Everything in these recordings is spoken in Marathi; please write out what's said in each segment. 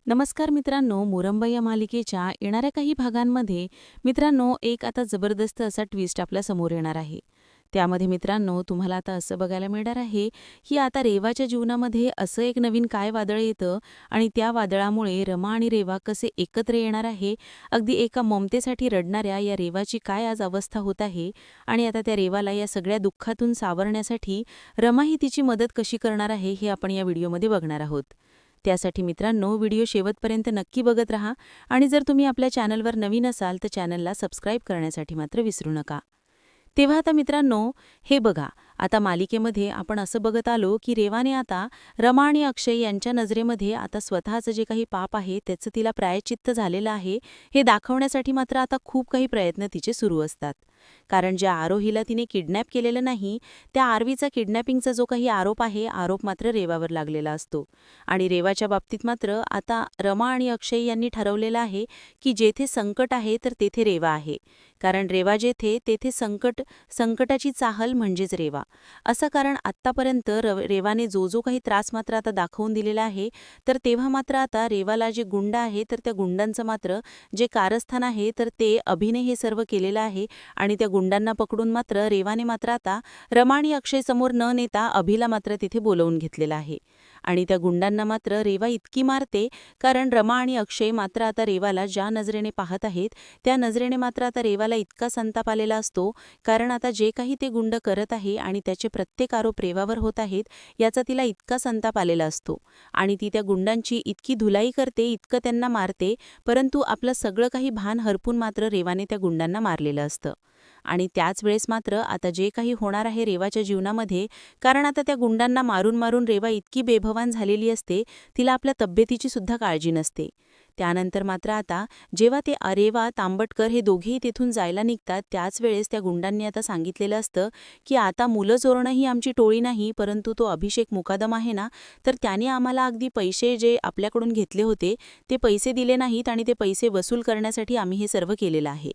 नमस्कार मित्रांनो, मुरंबा या मालिकेच्या येणाऱ्या काही भागांमध्ये मित्रांनो एक आता जबरदस्त असा ट्विस्ट आपल्या समोर येणार आहे. त्यामध्ये मित्रांनो तुम्हाला आता असं बघायला मिळणार आहे की आता रेवाच्या जीवनामध्ये असं एक नवीन काय वादळ येतं आणि त्या वादळामुळे रमा आणि रेवा कसे एकत्र येणार आहे. अगदी एका ममतेसाठी रडणाऱ्या या रेवाची काय आज अवस्था होत आहे आणि आता त्या रेवाला या सगळ्या दुःखातून सावरण्यासाठी रमा ही तिची मदत कशी करणार आहे हे आपण या व्हिडिओमध्ये बघणार आहोत. त्यासाठी मित्रांनो व्हिडिओ शेवटपर्यंत नक्की बघत राहा आणि जर तुम्ही आपल्या चॅनलवर नवीन असाल तर चॅनलला सबस्क्राईब करण्यासाठी मात्र विसरू नका. तेव्हा आता मित्रांनो हे बघा, आता मालिकेमध्ये आपण असं बघत आलो की रेवाने आता रमा आणि अक्षय यांच्या नजरेमध्ये आता स्वतःचं जे काही पाप आहे त्याचं तिला प्रायश्चित्त झालेलं आहे हे दाखवण्यासाठी मात्र आता खूप काही प्रयत्न तिचे सुरू असतात. कारण ज्या आरोहीला तिने किडनॅप केलेलं नाही त्या आरवीचा किडनॅपिंगचा जो काही आरोप आहे आरोप मात्र रेवावर लागलेला असतो. आणि रेवाच्या बाबतीत मात्र आता रमा आणि अक्षय यांनी ठरवलेलं आहे की जेथे संकट आहे तर तेथे रेवा आहे. कारण रेवा जेथे तेथे संकटाची चाहल म्हणजेच रेवा असं. कारण आत्तापर्यंत रेवाने जो काही त्रास मात्र आता दाखवून दिलेला आहे तर तेव्हा मात्र आता रेवाला जे गुंड आहे तर त्या गुंडांचं मात्र जे कारस्थान आहे तर ते अभिने हे सर्व केलेलं आहे. आणि त्या गुंडांना पकडून मात्र रेवाने मात्र आता रमा आणि अक्षय समोर न नेता अभिला मात्र तिथे बोलवून घेतलेलं आहे. आणि त्या गुंडांना मात्र रेवा इतकी मारते कारण रमा आणि अक्षय मात्र आता रेवाला ज्या नजरेने पाहत आहेत त्या नजरेने मात्र आता रेवाला इतका संताप आलेला असतो. कारण आता जे काही ते गुंड करत आहे आणि त्याचे प्रत्येक आरोप रेवावर होत आहेत याचा तिला इतका संताप आलेला असतो. आणि ती त्या गुंडांची इतकी धुलाई करते, इतकं त्यांना मारते, परंतु आपलं सगळं काही भान हरपून मात्र रेवाने त्या गुंडांना मारलेलं असतं. आणि त्याच वेळेस मात्र आता जे काही होणार आहे रेवाच्या जीवनामध्ये, कारण आता त्या गुंडांना मारून मारून रेवा इतकी बेभवान झालेली असते, तिला आपल्या तब्येतीची सुद्धा काळजी नसते. त्यानंतर मात्र आता जेव्हा ते रेवा तांबटकर हे दोघेही तिथून जायला निघतात त्याच वेळेस त्या गुंडांनी आता सांगितलेलं असतं की आता मुलं चोरणं ही आमची टोळी नाही, परंतु तो अभिषेक मुकादम आहे ना, तर त्याने आम्हाला अगदी पैसे जे आपल्याकडून घेतले होते ते पैसे दिले नाहीत आणि ते पैसे वसूल करण्यासाठी आम्ही हे सर्व केलेलं आहे.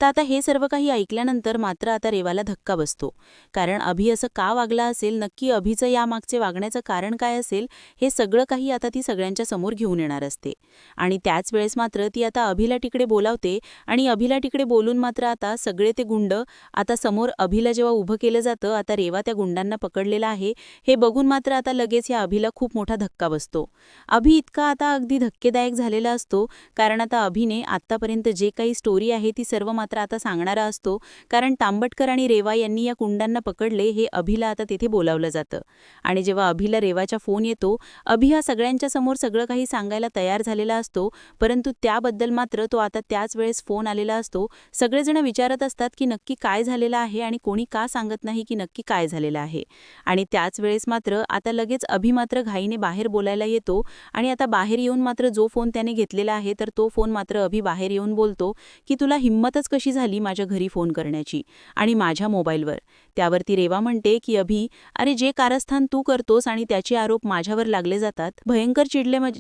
तर आता हे सर्व काही ऐकल्यानंतर मात्र आता रेवाला धक्का बसतो. कारण अभि असं का वागला असेल, नक्की अभिचं यामागचे वागण्याचं कारण काय असेल, हे सगळं काही आता ती सगळ्यांच्या समोर घेऊन येणार असते. आणि त्याच वेळेस मात्र ती आता अभिला तिकडे बोलावते आणि अभिला तिकडे बोलून मात्र आता सगळे ते गुंड आता समोर अभिला जेव्हा उभं केलं जातं, आता रेवा त्या गुंडांना पकडलेला आहे हे बघून मात्र आता लगेच या अभिला खूप मोठा धक्का बसतो. अभि इतका आता अगदी धक्केदायक झालेला असतो कारण आता अभिने आत्तापर्यंत जे काही स्टोरी आहे ती सर्व मात्र आता सांगणारा असतो. कारण तांबटकर आणि रेवा यांनी या गुंडांना पकडले हे अभिला आता तिथे बोलावलं जातं. आणि जेव्हा अभिला रेवाचा फोन येतो, अभि हा सगळ्यांच्या समोर सगळं काही सांगायला तयार झालेला असतो, परंतु त्याबद्दल मात्र तो आता त्याच वेळेस फोन आलेला असतो. सगळेजण विचारत असतात की नक्की काय झालेलं आहे आणि कोणी का सांगत नाही की नक्की काय झालेलं आहे. आणि त्याच वेळेस मात्र आता लगेच अभि मात्र घाईने बाहेर बोलायला येतो आणि आता बाहेर येऊन मात्र जो फोन त्याने घेतलेला आहे तर तो फोन मात्र अभि बाहेर येऊन बोलतो की तुला हिंमतच कशी झाली माझ्या घरी फोन करण्याची आणि माझ्या मोबाईलवर. त्यावरती रेवा म्हणते की अभि, अरे जे कारस्थान तू करतोस आणि त्याचे आरोप माझ्यावर लागले जातात, भयंकर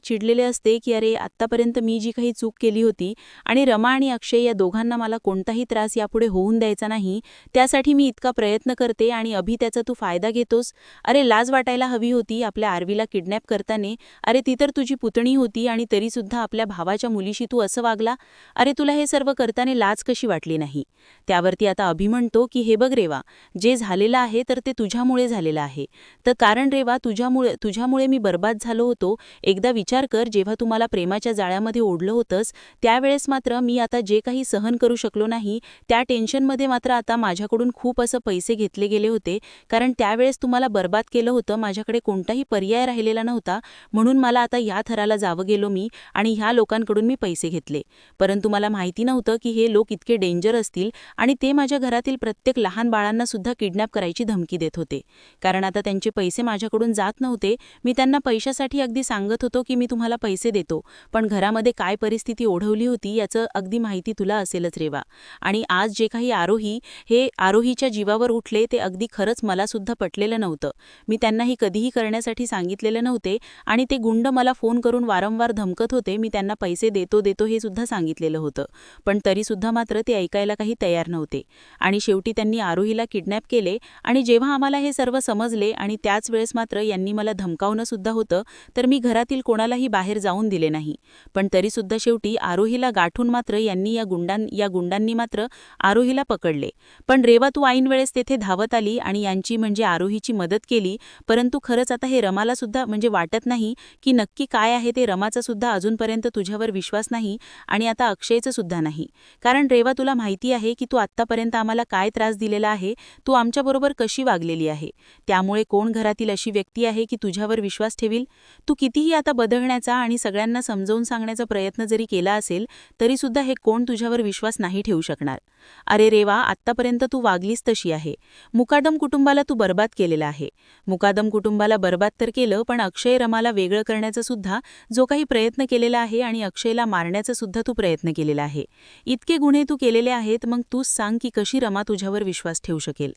चिडलेले असते की अरे आत्तापर्यंत मी जी काही चूक केली होती आणि रमा आणि अक्षय या दोघांना मला कोणताही त्रास यापुढे होऊन द्यायचा नाही, त्यासाठी मी इतका प्रयत्न करते आणि अभि त्याचा तू फायदा घेतोस. अरे लाज वाटायला हवी होती आपल्या आरवीला किडनॅप करताना. अरे ती तर तुझी पुतणी होती आणि तरीसुद्धा आपल्या भावाच्या मुलीशी तू असं वागला. अरे तुला हे सर्व करताना लाज कशी वाटली नाही. त्यावरती आता अभि म्हणतो की हे बघ रेवा, जे झालेलं आहे तर ते तुझ्यामुळे झालेलं आहे. तर कारण रेवा तुझ्यामुळे मी बर्बाद झालो होतो. एकदा विचार कर, जेव्हा तू मला प्रेमाच्या जाळ्यामध्ये ओढलं होतंस त्यावेळेस मात्र मी आता जे काही सहन करू शकलो नाही त्या टेन्शनमध्ये मात्र आता माझ्याकडून खूप असं पैसे घेतले गेले होते. कारण त्यावेळेस तुम्हाला बर्बाद केलं होतं, माझ्याकडे कोणताही पर्याय राहिलेला नव्हता, म्हणून मला आता या थराला जावं गेलो मी आणि ह्या लोकांकडून मी पैसे घेतले. परंतु मला माहिती नव्हतं की हे लोक इतके डेंजर असतील आणि ते माझ्या घरातील प्रत्येक लहान बाळांना सुद्धा किडनॅप करायची धमकी देत होते. कारण आता त्यांचे पैसे माझ्याकडून जात नव्हते. मी त्यांना पैशासाठी अगदी सांगत होतो की मी तुम्हाला पैसे देतो, पण घरामध्ये काय परिस्थिती ओढवली होती याचं अगदी माहिती तुला असेलच रेवा. आणि आज जे काही हे आरोहीच्या जीवावर उठले ते अगदी खरंच मला सुद्धा पटलेलं नव्हतं. मी त्यांना ही कधीही करण्यासाठी सांगितलेले नव्हते आणि ते गुंड मला फोन करून वारंवार धमकत होते. मी त्यांना पैसे देतो हे सुद्धा सांगितलेलं होतं, पण तरीसुद्धा मात्र ते ऐकायला काही तयार नव्हते. आणि शेवटी त्यांनी आरोहीला किडनॅप केले. आणि जेव्हा आम्हाला हे सर्व समजले आणि त्याच वेळेस मात्र यांनी मला धमकावणं सुद्धा होतं, तर मी घरातील कोणालाही बाहेर जाऊन दिले नाही. पण तरीसुद्धा शेवटी आरोहीला गाठून मात्र या गुंडांनी मात्र आरोहीला पकडले. पण रेवा, तू ऐन वेळेस तेथे धावत आली आणि यांची म्हणजे आरोहीची मदत केली. परंतु खरंच आता हे रमाला सुद्धा म्हणजे वाटत नाही की नक्की काय आहे ते. रमाचा सुद्धा अजूनपर्यंत तुझ्यावर विश्वास नाही आणि आता अक्षयचं सुद्धा नाही. कारण रेवा, तुला माहिती आहे की तू आत्तापर्यंत आम्हाला काय त्रास दिलेला आहे, तू आमच्याबरोबर कशी वागलेली आहे. त्यामुळे कोण घरातील अशी व्यक्ती आहे की तुझ्यावर विश्वास ठेवील. तू कितीही आता बदलण्याचा आणि सगळ्यांना समजावून सांगण्याचा प्रयत्न जरी केला असेल तरीसुद्धा हे कोण तुझ्यावर विश्वास नाही ठेवू शकणार. अरे रेवा, आत्तापर्यंत तू वागलीस तशी आहे. मुकादम कुटुंबाला तू बर्बाद केलेला आहे. मुकादम कुटुंबाला बर्बाद तर केलं, पण अक्षय रमाला वेगळं करण्याचा सुद्धा जो काही प्रयत्न केलेला आहे आणि अक्षयला मारण्याचा सुद्धा तू प्रयत्न केलेला आहे. इतके गुन्हे तू केलेले आहेत. मग तूच सांग की कशी रमा तुझ्यावर विश्वास ठेवू शकेल.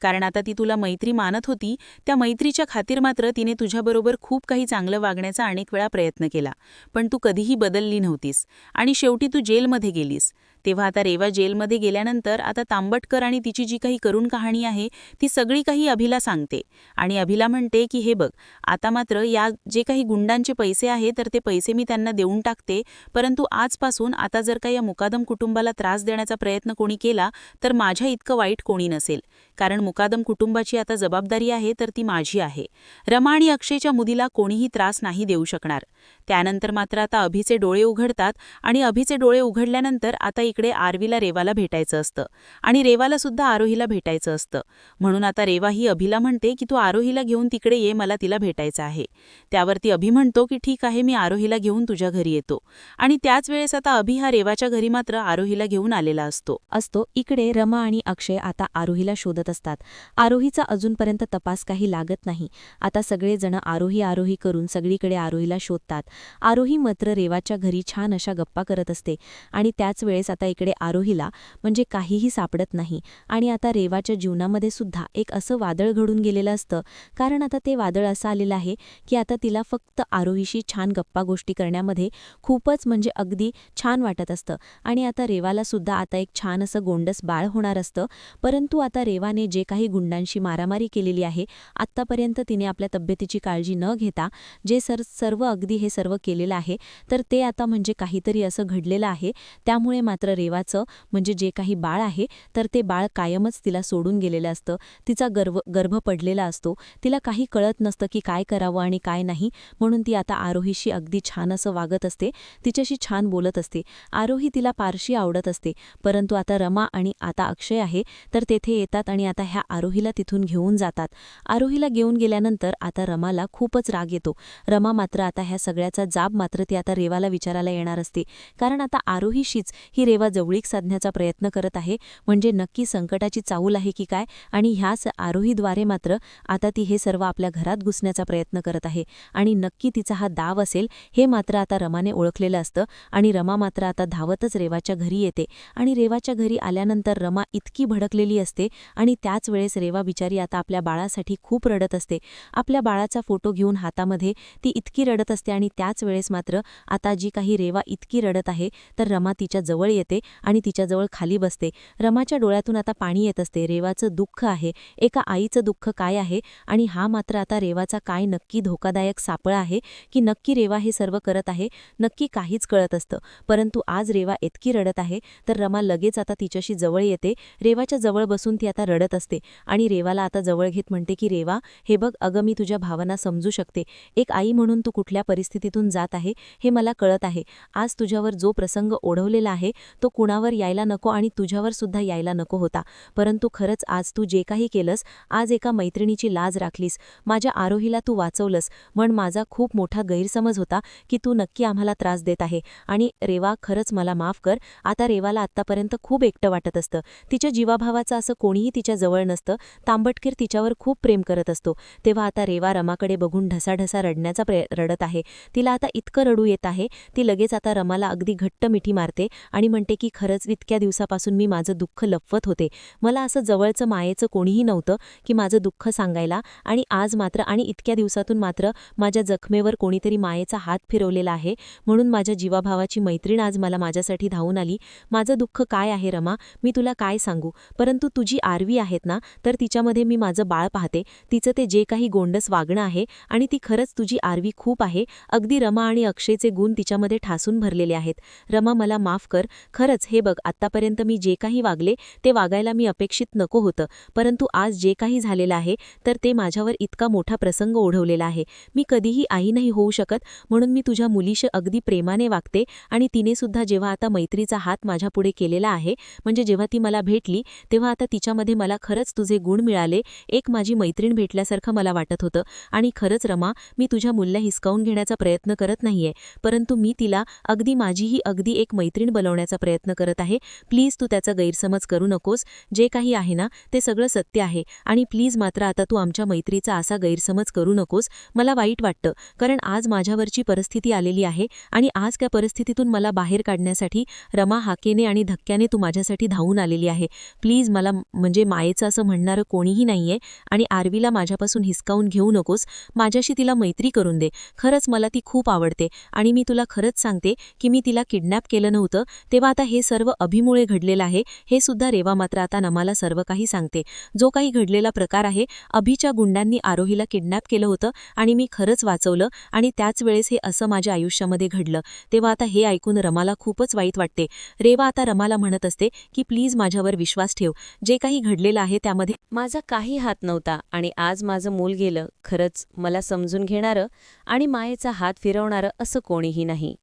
कारण आता ती तुला मैत्री मानत होती. त्या मैत्रीच्या खातीर मात्र तिने तुझ्याबरोबर खूप काही चांगलं वागण्याचा अनेक वेळा प्रयत्न केला, पण तू कधीही बदलली नव्हतीस. आणि शेवटी तू जेलमध्ये गेलीस. तेव्हा आता रेवा जेलमध्ये गेल्यानंतर आता तांबटकर आणि तिची जी काही करुण कहाणी आहे ती सगळी काही अभिला सांगते. आणि अभिला म्हणते की हे बघ, आता मात्र या जे काही गुंडांचे पैसे आहे तर ते पैसे मी त्यांना देऊन टाकते, परंतु आजपासून आता जर का या मुकादम कुटुंबाला त्रास देण्याचा प्रयत्न कोणी केला तर माझ्या इतकं वाईट कोणी नसेल. कारण मुकादम कुटुंबाची आता जबाबदारी आहे तर ती माझी आहे. रमा आणि अक्षयच्या मुलीला कोणीही त्रास नाही देऊ शकणार. त्यानंतर मात्र आता अभिचे डोळे उघडतात आणि अभिचे डोळे उघडल्यानंतर आता इकडे आरवीला रेवाला भेटायचं असतं आणि रेवाला सुद्धा आरोहीला भेटायचं असतं. म्हणून आता रेवा ही अभिला म्हणते की तू आरोहीला घेऊन तिकडे ये, मला तिला भेटायचं आहे. त्यावरती अभि म्हणतो की ठीक आहे, मी आरोहीला घेऊन तुझ्या घरी येतो. आणि त्याच वेळेस आता अभि हा रेवाच्या घरी मात्र आरोहीला घेऊन आलेला असतो. इकडे रमा आणि अक्षय आता आरोहीला शोधत असतात. आरोहीचा अजूनपर्यंत तपास काही लागत नाही. आता सगळेजण आरोही करून सगळीकडे आरोहीला शोधतात. आरोही मात्र रेवाच्या घरी छान अशा गप्पा करत असते आणि त्याच वेळेस आता इकडे आरोहीला म्हणजे काहीही सापडत नाही. आणि आता रेवाच्या जीवनामध्ये सुद्धा एक असं वादळ घडून गेलेलं असतं. कारण आता ते वादळ असं आलेलं आहे की आता तिला फक्त आरोहीशी छान गप्पा गोष्टी करण्यामध्ये खूपच म्हणजे अगदी छान वाटत असतं. आणि आता रेवाला सुद्धा आता एक छान असं गोंडस बाळ होणार असतं. परंतु आता रेवाने जे काही गुंडांशी मारामारी केलेली आहे, आत्तापर्यंत तिने आपल्या तब्येतीची काळजी न घेता जे सर्व अगदी हे सर्व केलेलं आहे, तर ते आता म्हणजे काहीतरी असं घडलेलं आहे. त्यामुळे मात्र रेवाचं म्हणजे जे काही बाळ आहे तर ते बाळ कायमच तिला सोडून गेलेलं असतं. तिचा गर्भ पडलेला असतो. तिला काही कळत नसतं की काय करावं आणि काय नाही. म्हणून ती आता आरोहीशी अगदी छान असं वागत असते, तिच्याशी छान बोलत असते. आरोही तिला फारशी आवडत असते. परंतु आता रमा आणि आता अक्षय आहे तर तेथे येतात आणि आता ह्या आरोहीला तिथून घेऊन जातात. आरोहीला घेऊन गेल्यानंतर आता रमाला खूपच राग येतो. रमा मात्र आता ह्या सगळ्याचा जाब मात्र ती आता रेवाला विचारायला येणार असते. कारण आता आरोहीशीच ही रेवा जवळीक साधण्याचा प्रयत्न करत आहे. म्हणजे नक्की संकटाची चाहूल आहे की काय, आणि ह्याच आरोहीद्वारे मात्र आता ती हे सर्व आपल्या घरात घुसण्याचा प्रयत्न करत आहे. आणि नक्की तिचा हा डाव असेल हे मात्र आता रमाने ओळखलेलं असतं. आणि रमा मात्र आता धावतच रेवाच्या घरी येते. आणि रेवाच्या घरी आल्यानंतर रमा इतकी भडकलेली असते आणि त्याच वेळेस रेवा बिचारी आता आपल्या बाळासाठी खूप रडत असते. आपल्या बाळाचा फोटो घेऊन हातामध्ये ती इतकी रडत असते. आणि त्याच वेळेस मात्र आता जी काही रेवा इतकी रडत आहे तर रमा तिच्या जवळ येते आणि तिच्याजवळ खाली बसते. रमाच्या डोळ्यातून आता पाणी येत असते. रेवाचं दुःख आहे, एका आईचं दुःख काय आहे आणि हा मात्र आता रेवाचा काय नक्की धोकादायक सापळा आहे की नक्की रेवा हे सर्व करत आहे, नक्की काहीच कळत असतं. परंतु आज रेवा इतकी रडत आहे तर रमा लगेच आता तिच्याशी जवळ येते. रेवाच्या जवळ बसून ती आता रडत असते आणि रेवाला आता जवळ घेत म्हणते की रेवा, हे बघ, अगं मी तुझ्या भावना समजू शकते. एक आई म्हणून तू कुठल्या परिस्थितीतून जात आहे हे मला कळत आहे. आज तुझ्यावर जो प्रसंग ओढवलेला आहे तो कुणावर यायला नको आणि तुझ्यावर सुद्धा यायला नको होता. परंतु खरंच आज तू जे काही केलंस, आज एका मैत्रिणीची लाज राखलीस, माझ्या आरोहीला तू वाचवलंस. पण माझा खूप मोठा गैरसमज होता की तू नक्की आम्हाला त्रास देत आहे. आणि रेवा, खरंच मला माफ कर. आता रेवाला आत्तापर्यंत खूप एकटं वाटत असतं. तिच्या जीवाभावाचं असं कोणीही तिच्या जवळ नसतं. तांबटकीर तिच्यावर खूप प्रेम करत असतो. तेव्हा आता रेवा रमाकडे बघून ढसाढसा रडत आहे. तिला आता इतकं रडू येत आहे. ती लगेच आता रमाला अगदी घट्ट मिठी मारते आणि म्हणते की खरंच इतक्या दिवसापासून मी माझं दुःख लपवत होते. मला असं जवळचं मायेचं कोणीही नव्हतं की माझं दुःख सांगायला. आणि आज मात्र आणि इतक्या दिवसातून मात्र माझ्या जखमेवर कोणीतरी मायेचा हात फिरवलेला आहे. म्हणून माझ्या जीवाभावाची मैत्रीण आज मला माझ्यासाठी धावून आली. माझं दुःख काय आहे रमा, मी तुला काय सांगू. परंतु तुझी आरवी आहेत ना, तर तिच्यामध्ये मी माझं बाळ पाहते. तिचं ते जे काही गोंडस वागणं आहे आणि ती खरंच तुझी आरवी खूप आहे. अगदी रमा आणि अक्षयचे गुण तिच्यामध्ये ठासून भरलेले आहेत. रमा, मला माफ कर. खरंच हे बघ, आत्तापर्यंत मी जे काही वागले ते वागायला मी अपेक्षित नको होतं. परंतु आज जे काही झालेलं आहे तर ते माझ्यावर इतका मोठा प्रसंग ओढवलेला आहे. मी कधीही आई नाही होऊ शकत, म्हणून मी तुझ्या मुलीशी अगदी प्रेमाने वागते. आणि तिने सुद्धा जेव्हा आता मैत्रीचा हात माझ्यापुढे केलेला आहे, म्हणजे जेव्हा ती मला भेटली तेव्हा आता तिच्यामध्ये मला खरंच तुझे गुण मिळाले. एक माझी मैत्रीण भेटल्यासारखं मला वाटत होतं. आणि खरंच रमा, मी तुझ्या मुलीला हिसकावून घेण्याचा प्रयत्न करत नाहीये, परंतु मी तिला अगदी एक मैत्रीण बनवण्याचा प्रयत्न करत आहे. प्लीज तू त्याचा गैरसमज करू नकोस. जे काही आहे ना ते सगळं सत्य आहे. आणि प्लीज मात्र आता तू आमच्या मैत्रीचा असा गैरसमज करू नकोस. मला वाईट वाटतं, कारण आज माझ्यावरची परिस्थिती आलेली आहे आणि आज त्या परिस्थितीतून मला बाहेर काढण्यासाठी रमा हाकेने आणि धक्क्याने तू माझ्यासाठी धावून आलेली आहे. प्लीज मला म्हणजे मायेचं असं म्हणणारं कोणीही नाहीये. आणि आरवीला माझ्यापासून हिसकावून घेऊ नकोस. माझ्याशी तिला मैत्री करून दे. खरंच मला ती खूप आवडते. आणि मी तुला खरंच सांगते की मी तिला किडनॅप केलं नव्हतं. तेव्हा आता हे सर्व अभिमुळे घडलेलं आहे. हे सुद्धा रेवा मात्र आता नमाला सर्व काही सांगते. जो काही घडलेला प्रकार आहे, अभिच्या गुंडांनी आरोहीला किडनॅप केलं होतं आणि मी खरंच वाचवलं. आणि त्याच वेळेस हे असं माझ्या आयुष्यामध्ये घडलं. तेव्हा आता हे ऐकून रमाला खूपच वाईट वाटते. रेवा आता रमाला म्हणत असते की प्लीज माझ्यावर विश्वास ठेव. जे काही घडलेलं आहे त्यामध्ये माझा काही हात नव्हता आणि आज माझं मूल गेलं. खरंच मला समजून घेणारं आणि मायेचा हात फिरवणारं असं कोणीही नाही.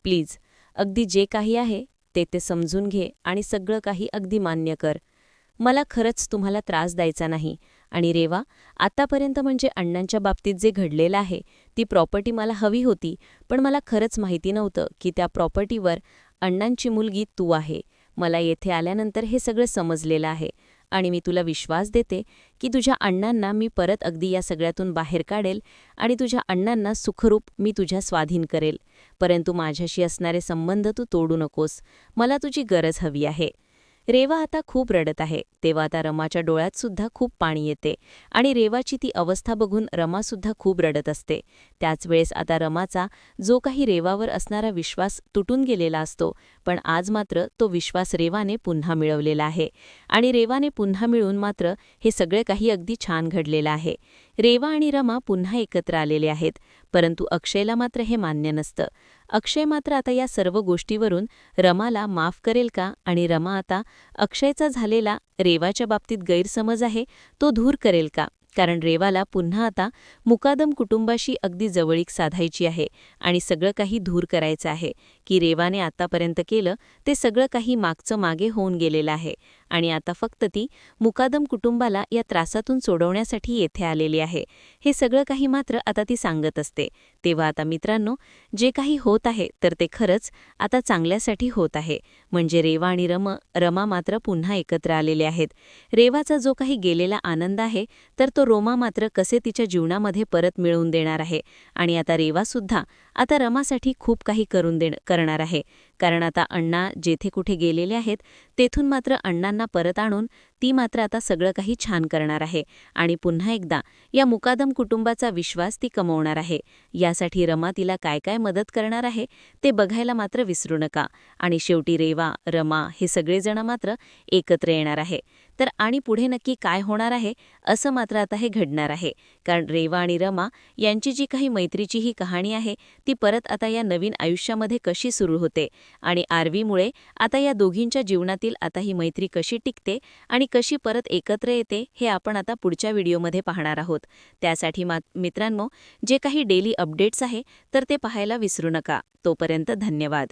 प्लीज अगदी जे काही आहे ते समजून घे आणि सगळं काही अगदी मान्य कर. मला खरंच तुम्हाला त्रास द्यायचा नाही. आणि रेवा, आतापर्यंत म्हणजे अण्णांच्या बाबतीत जे घडलेलं आहे, ती प्रॉपर्टी मला हवी होती, पण मला खरंच माहिती नव्हतं की त्या प्रॉपर्टीवर अण्णांची मुलगी तू आहे. मला येथे आल्यानंतर हे सगळं समजलेलं आहे. आणि मी तुला विश्वास देते की तुझ्या अण्णांना मी परत अगदी या सगळ्यातून बाहेर काढेल आणि तुझ्या अण्णांना सुखरूप मी तुझ्या स्वाधीन करेल. परंतु माझ्याशी असणारे संबंध तू तोडू नकोस. मला तुझी गरज हवी आहे. रेवा आता खूप रडत आहे. तेव्हा आता रमाच्या डोळ्यात सुद्धा खूप पाणी येते आणि रेवाची ती अवस्था बघून रमासुद्धा खूप रडत असते. त्याच वेळेस आता रमाचा जो काही रेवावर असणारा विश्वास तुटून गेलेला असतो, पण आज मात्र तो विश्वास रेवाने पुन्हा मिळवलेला आहे. आणि रेवाने पुन्हा मिळून मात्र हे सगळे काही अगदी छान घडलेलं आहे. रेवा आणि रमा पुन्हा एकत्र आलेले आहेत. परंतु अक्षयला मात्र हे मान्य नसतं. अक्षय मात्र आता या सर्व गोष्टीवरून रमाला माफ करेल का आणि रमा आता अक्षयचा झालेला रेवाच्या बाबतीत गैरसमज आहे तो दूर करेल का? कारण रेवाला पुन्हा आता मुकादम कुटुंबाशी अगदी जवळीक साधायची आहे आणि सगळं काही दूर करायचं आहे की रेवाने आतापर्यंत केलं ते सगळं काही मागचं मागे होऊन गेलेलं आहे. आणि आता फक्त ती मुकादम कुटुंबाला या त्रासातून सोडवण्यासाठी येथे आलेली आहे. हे सगळं काही मात्र आता ती सांगत असते. तेव्हा आता मित्रांनो, जे काही होत आहे तर ते खरंच आता चांगल्यासाठी होत आहे. म्हणजे रेवा आणि रमा मात्र पुन्हा एकत्र आलेले आहेत. रेवाचा जो काही गेलेला आनंद आहे तर तो रोमा मात्र कसे तिच्या जीवनामध्ये परत मिळवून देणार आहे. आणि आता रेवासुद्धा आता रमासाठी खूप काही करणार आहे. कारण आता अण्णा जेथे कुठे गेलेले आहेत तेथून मात्र अण्णांना परत आणून ती मात्र आता सगळं काही छान करणार आहे. आणि पुन्हा एकदा या मुकादम कुटुंबाचा विश्वास ती कमवणार आहे. यासाठी रमा तिला काय काय मदत करणार आहे ते बघायला मात्र विसरू नका. आणि शेवटी रेवा, रमा हे सगळेजण मात्र एकत्र येणार आहे. तर आणि पुढे नक्की काय होणार आहे असं मात्र आता हे घडणार आहे. कारण रेवा आणि रमा यांची जी काही मैत्रीची ही कहाणी आहे ती परत आता या नवीन आयुष्यामध्ये कशी सुरू होते आणि आरवीमुळे आता या दोघींच्या जीवनातील आता ही मैत्री कशी टिकते आणि कशी परत एकत्र येते हे आपण आता पुढच्या व्हिडिओमध्ये पाहणार आहोत. त्यासाठी मित्रांनो, जे काही डेली अपडेट्स आहे तर ते पाहायला विसरू नका. तोपर्यंत धन्यवाद.